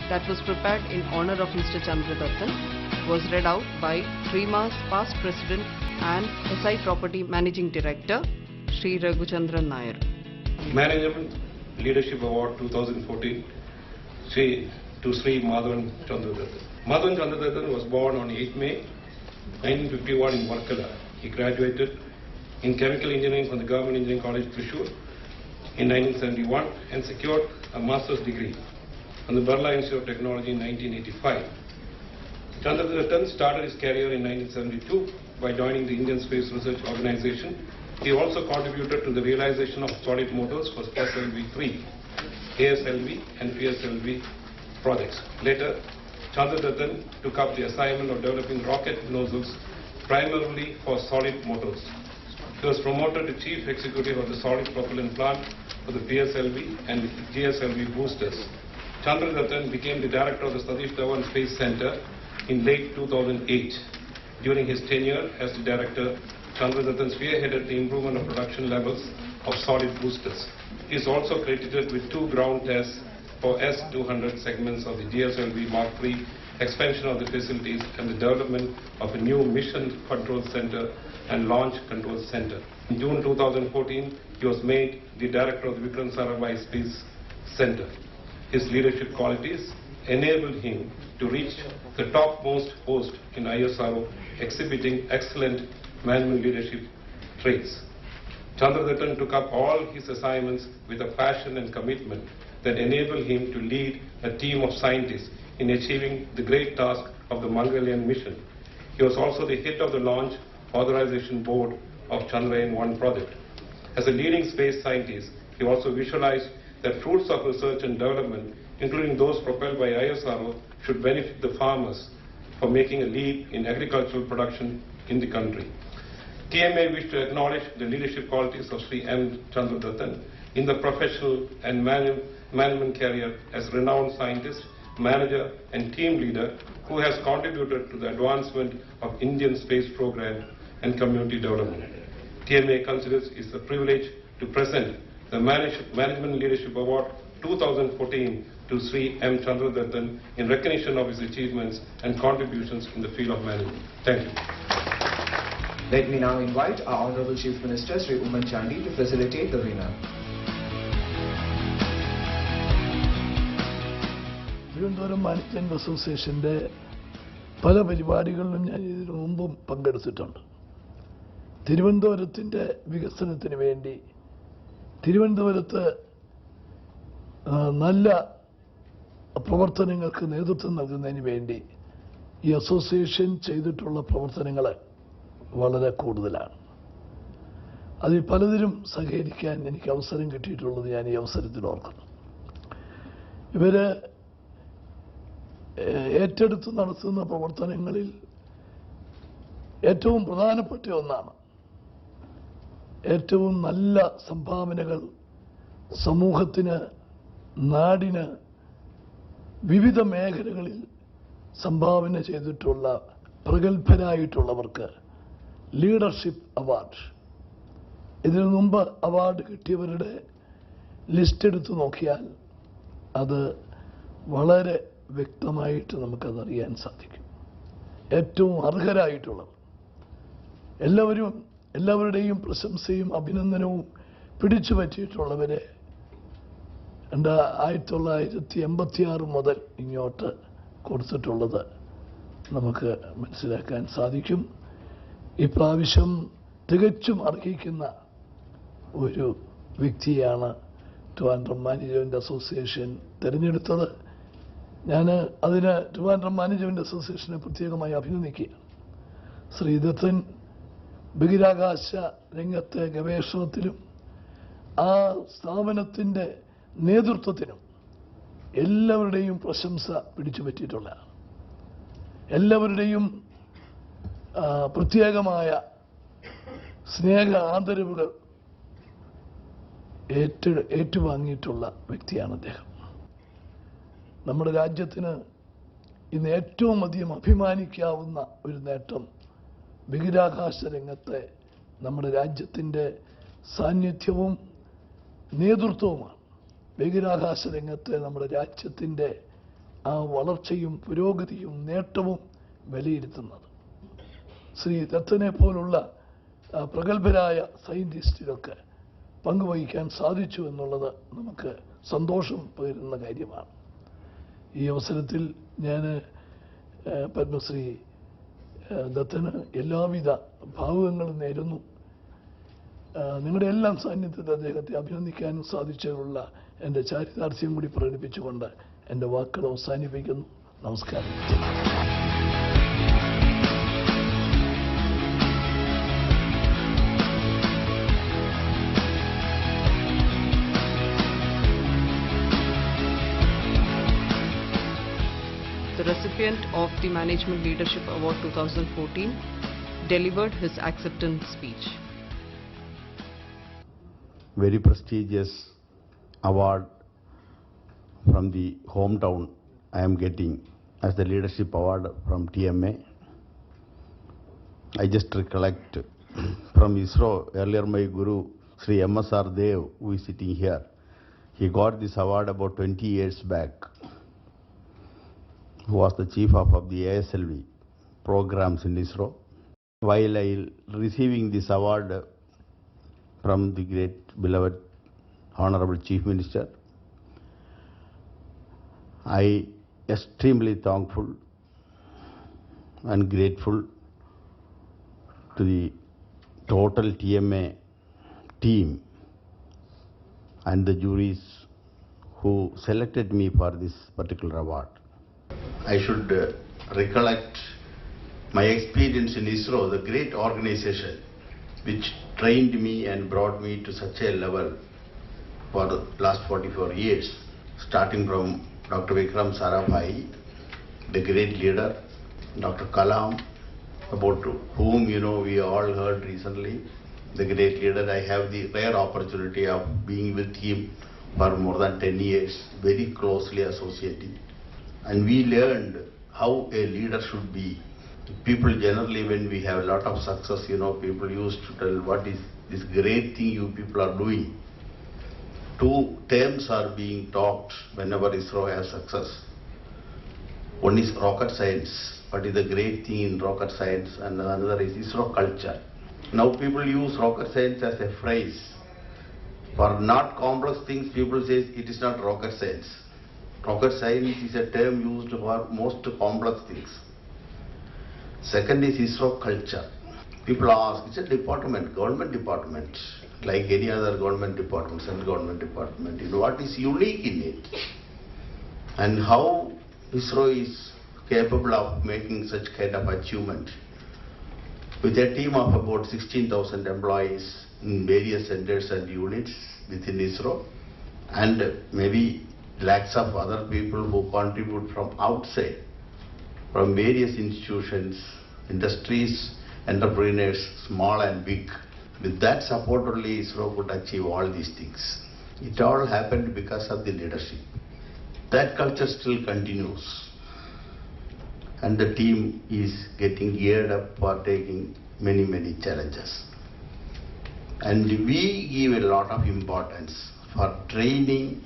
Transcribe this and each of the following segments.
that was prepared in honor of Mr. Chandradhathan was read out by TRIMA's past President and SI Property Managing Director, Sri Raghuschandran Nair. Management Leadership Award 2014 to Sri Madhavan Chandradhathan. Madhavan Chandradhathan was born on 8 May 1951 in Varkala. He graduated in Chemical Engineering from the Government Engineering College, Thrissur in 1971 and secured a master's degree from the Birla Institute of Technology in 1985. Chandradhathan started his career in 1972 by joining the Indian Space Research Organization. He also contributed to the realization of solid motors for SLV-3, ASLV and PSLV projects. Later, Chandradhathan took up the assignment of developing rocket nozzles primarily for solid motors. He was promoted to Chief Executive of the Solid Propellant Plant for the PSLV and GSLV boosters. Chandradhathan became the Director of the Satish Dhawan Space Center in late 2008. During his tenure as the Director, Chandradhathan spearheaded the improvement of production levels of solid boosters. He is also credited with 2 ground tests for S-200 segments of the GSLV Mark III, expansion of the facilities and the development of a new Mission Control Center and Launch Control Center. In June 2014, he was made the Director of the Vikram Sarabhai Space Center. His leadership qualities enabled him to reach the topmost post in ISRO, exhibiting excellent management leadership traits. Chandradhathan took up all his assignments with a passion and commitment that enabled him to lead a team of scientists in achieving the great task of the Mangalyaan mission. He was also the head of the Launch Authorization Board of Chandrayaan-1 project. As a leading space scientist, he also visualized that fruits of research and development, including those propelled by ISRO, should benefit the farmers for making a leap in agricultural production in the country. TMA wished to acknowledge the leadership qualities of Sri M. Chandradhathan in the professional and management career as renowned scientist, manager and team leader who has contributed to the advancement of Indian space program and community development. TMA considers it a privilege to present the Management Leadership Award 2014 to Sri M. Chandradhathan in recognition of his achievements and contributions in the field of management. Thank you. Let me now invite our Honorable Chief Minister, Sri Umman Chandi, to facilitate the winner. Thiruvananthapuram management അസോസിയേഷൻ്റെ പല പരിപാടികളിലും ഞാൻ ഇതിനു മുമ്പും പങ്കെടുത്തിട്ടുണ്ട്. തിരുവനന്തപുരത്തിൻ്റെ വികസനത്തിന് വേണ്ടി തിരുവനന്തപുരത്ത് നല്ല പ്രവർത്തനങ്ങൾക്ക് നേതൃത്വം നൽകുന്നതിന് വേണ്ടി ഈ അസോസിയേഷൻ ചെയ്തിട്ടുള്ള പ്രവർത്തനങ്ങൾ വളരെ കൂടുതലാണ്. അതിൽ പലതിലും സഹകരിക്കാൻ എനിക്ക് അവസരം കിട്ടിയിട്ടുള്ളത് ഞാൻ ഈ അവസരത്തിൽ ഓർക്കുന്നു. ഇവർ ഏറ്റെടുത്ത് നടത്തുന്ന പ്രവർത്തനങ്ങളിൽ ഏറ്റവും പ്രധാനപ്പെട്ട ഒന്നാണ് ഏറ്റവും നല്ല സംഭാവനകൾ സമൂഹത്തിന്, നാടിന്, വിവിധ മേഖലകളിൽ സംഭാവന ചെയ്തിട്ടുള്ള പ്രഗത്ഭരായിട്ടുള്ളവർക്ക് ലീഡർഷിപ്പ് അവാർഡ്. ഇതിനു മുമ്പ് അവാർഡ് കിട്ടിയവരുടെ ലിസ്റ്റ് എടുത്തു നോക്കിയാൽ അത് വളരെ വ്യക്തമായിട്ട് നമുക്കതറിയാൻ സാധിക്കും. ഏറ്റവും അർഹരായിട്ടുള്ളവർ എല്ലാവരുടെയും പ്രശംസയും അഭിനന്ദനവും പിടിച്ചു പറ്റിയിട്ടുള്ളവരെ 1986 മുതൽ ഇങ്ങോട്ട് കൊടുത്തിട്ടുള്ളത് നമുക്ക് മനസ്സിലാക്കാൻ സാധിക്കും. ഇപ്രാവശ്യം തികച്ചും അർഹിക്കുന്ന ഒരു വ്യക്തിയാണ് ട്രിവാൻഡ്രം മാനേജ്മെന്റ് അസോസിയേഷൻ തിരഞ്ഞെടുത്തത്. ഞാൻ അതിന് ട്രിവാൻഡ്രം മാനേജ്മെന്റ് അസോസിയേഷനെ പ്രത്യേകമായി അഭിനന്ദിക്കുകയാണ്. ശ്രീ ദത്തൻ ബഹിരാകാശ രംഗത്തെ ഗവേഷണത്തിലും ആ സ്ഥാപനത്തിൻ്റെ നേതൃത്വത്തിനും എല്ലാവരുടെയും പ്രശംസ പിടിച്ചു പറ്റിയിട്ടുള്ളതാണ്. എല്ലാവരുടെയും പ്രത്യേകമായ സ്നേഹ ആദരവുകൾ ഏറ്റുവാങ്ങിയിട്ടുള്ള വ്യക്തിയാണ് അദ്ദേഹം. നമ്മുടെ രാജ്യത്തിന് ഇന്ന് ഏറ്റവും അധികം അഭിമാനിക്കാവുന്ന ഒരു നേട്ടം ബഹിരാകാശ രംഗത്തെ നമ്മുടെ രാജ്യത്തിൻ്റെ സാന്നിധ്യവും നേതൃത്വവുമാണ്. ബഹിരാകാശ രംഗത്തെ നമ്മുടെ രാജ്യത്തിൻ്റെ ആ വളർച്ചയും പുരോഗതിയും നേട്ടവും വിലയിരുത്തുന്നത്. ശ്രീ ദത്തനെ പോലുള്ള പ്രഗത്ഭരായ സയൻറ്റിസ്റ്റിലൊക്കെ പങ്കുവഹിക്കാൻ സാധിച്ചു എന്നുള്ളത് നമുക്ക് സന്തോഷം പകരുന്ന കാര്യമാണ്. ഈ അവസരത്തിൽ ഞാൻ പത്മശ്രീ ദത്തന് എല്ലാവിധ ഭാവുകങ്ങളും നേരുന്നു. നിങ്ങളുടെ എല്ലാം സാന്നിധ്യത്തിൽ അദ്ദേഹത്തെ അഭിനന്ദിക്കാനും സാധിച്ചതിനുള്ള എൻ്റെ ചാരിതാർത്ഥ്യം കൂടി പ്രകടിപ്പിച്ചുകൊണ്ട് എൻ്റെ വാക്കുകൾ അവസാനിപ്പിക്കുന്നു. നമസ്കാരം. The recipient of the Management Leadership Award 2014 delivered his acceptance speech. Very prestigious award from the hometown I am getting as the leadership award from TMA. I just recollect from ISRO, earlier my guru Sri MSR Dev, who is sitting here, he got this award about 20 years back, who was the chief of the ASLV programs in ISRO. While I receiving this award from the great beloved Honorable Chief Minister, I extremely thankful and grateful to the total TMA team and the juries who selected me for this particular award. I should recollect my experience in ISRO, the great organization which trained me and brought me to such a level for the last 44 years, starting from Dr. Vikram Sarabhai, the great leader, Dr. Kalam, about whom we all heard recently, the great leader. I have the rare opportunity of being with him for more than 10 years, very closely associated. And we learned how a leader should be. People generally, when we have a lot of success, people used to tell, what is this great thing you people are doing? Two terms are being talked whenever ISRO has success. One is rocket science, what is the great thing in rocket science, and another is ISRO culture. Now people use rocket science as a phrase. For not complex things, people say it is not rocket science. Rocket science is a term used for most complex things. Second is ISRO culture. People ask, it's a department, government department, like any other government department, central government department. What is unique in it? And how ISRO is capable of making such kind of achievement? With a team of about 16,000 employees in various centers and units within ISRO, and maybe lakhs of other people who contribute from outside, from various institutions, industries, entrepreneurs, small and big. With that support only ISRO could achieve all these things. It all happened because of the leadership. That culture still continues. And the team is getting geared up for taking many, many challenges. And we give a lot of importance for training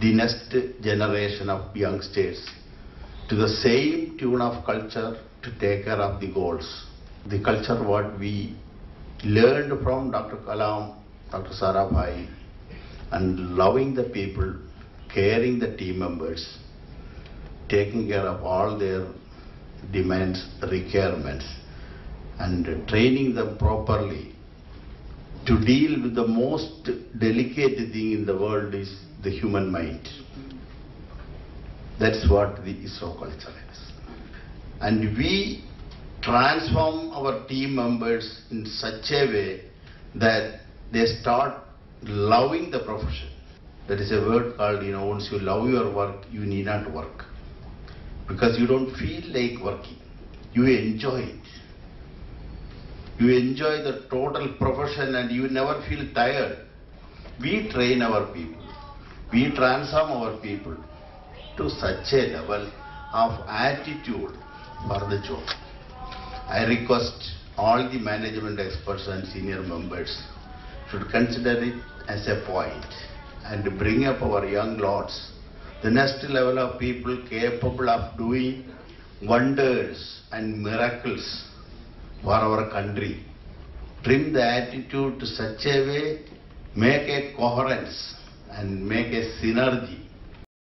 the next generation of youngsters to the same tune of culture to take care of the goals. The culture what we learned from Dr. Kalam, Dr. Sarabhai, and loving the people, caring the team members, taking care of all their demands, requirements, and training them properly to deal with the most delicate thing in the world is the human mind. That's what the ISRO culture is. And we transform our team members in such a way that they start loving the profession. There is a word called, once you love your work, you need not work. Because you don't feel like working. You enjoy it. You enjoy the total profession and you never feel tired. We train our people. We transform our people to such a level of attitude for the job. I request all the management experts and senior members should consider it as a point and bring up our young lords the next level of people capable of doing wonders and miracles for our country. Trim the attitude to such a way, make a coherence and make a synergy